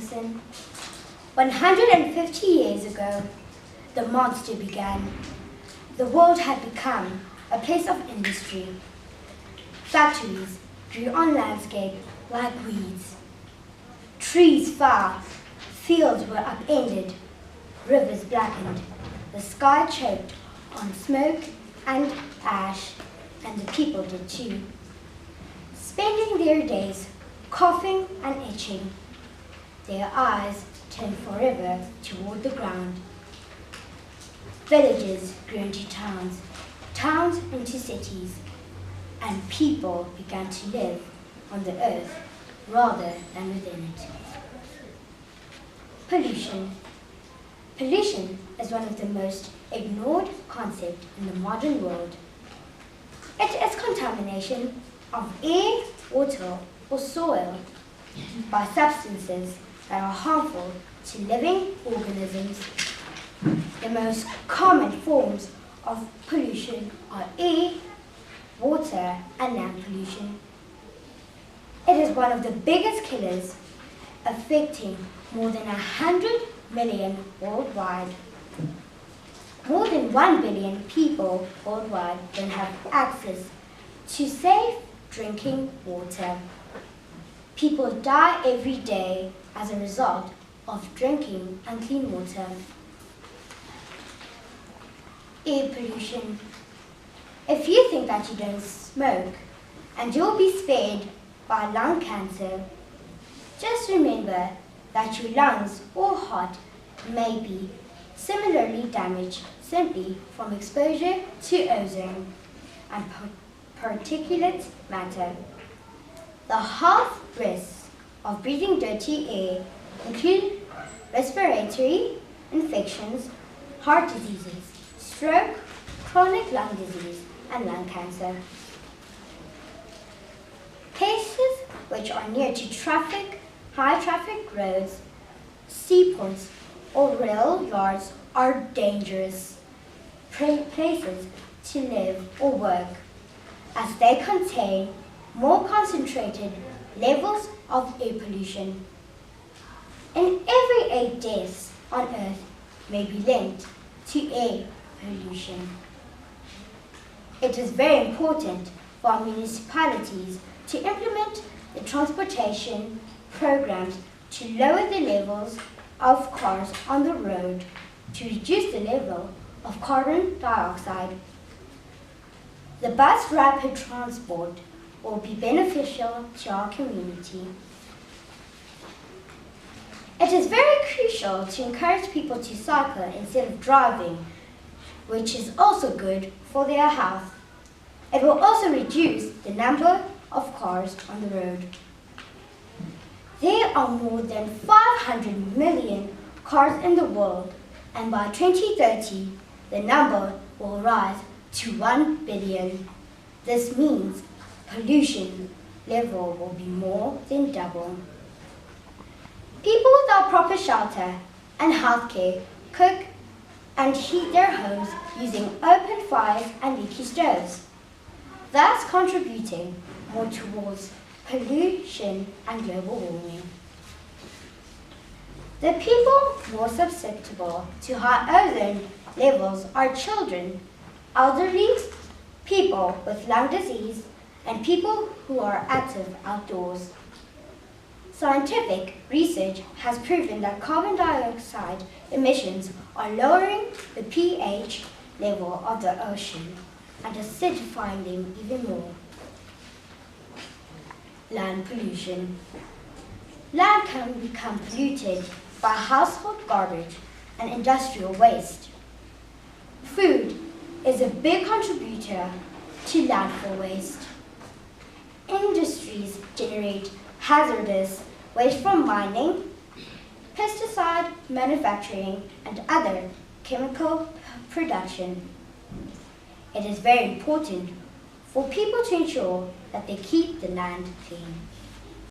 person. 150 years ago, the monster began. The world had become a place of industry. Factories grew on landscape like weeds. Trees fell, fields were upended, rivers blackened, the sky choked on smoke and ash, and the people did too, spending their days coughing and itching, their eyes turned forever toward the ground. Villages grew into towns, towns into cities, and people began to live on the earth rather than within it. Pollution. Pollution is one of the most ignored concepts in the modern world. It is contamination of air, water, or soil by substances that are harmful to living organisms. The most common forms of pollution are air, water, and land pollution. It is one of the biggest killers, affecting more than 100 million worldwide. More than 1 billion people worldwide don't have access to safe drinking water. People die every day as a result of drinking unclean water. Air pollution. If you think that you don't smoke and you'll be spared by lung cancer, just remember that your lungs or heart may be similarly damaged simply from exposure to ozone and particulate matter. The health risks of breathing dirty air include respiratory infections, heart diseases, stroke, chronic lung disease, and lung cancer. Places which are near to high traffic roads, seaports, or rail yards are dangerous places to live or work, as they contain more concentrated levels of air pollution. And every 8 deaths on Earth may be linked to air pollution. It is very important for our municipalities to implement the transportation programs to lower the levels of cars on the road to reduce the level of carbon dioxide. The bus rapid transport will be beneficial to our community. It is very crucial to encourage people to cycle instead of driving, which is also good for their health. It will also reduce the number of cars on the road. There are more than 500 million cars in the world, and by 2030, the number will rise to 1 billion. This means pollution level will be more than double. People without proper shelter and healthcare cook and heat their homes using open fires and leaky stoves, thus contributing more towards pollution and global warming. The people more susceptible to high ozone levels are children, elderly, people with lung disease, and people who are active outdoors. Scientific research has proven that carbon dioxide emissions are lowering the pH level of the ocean and acidifying them even more. Land pollution. Land can become polluted by household garbage and industrial waste. Food is a big contributor to landfill waste. Industries generate hazardous waste from mining, pesticide manufacturing, and other chemical production. It is very important for people to ensure that they keep the land clean.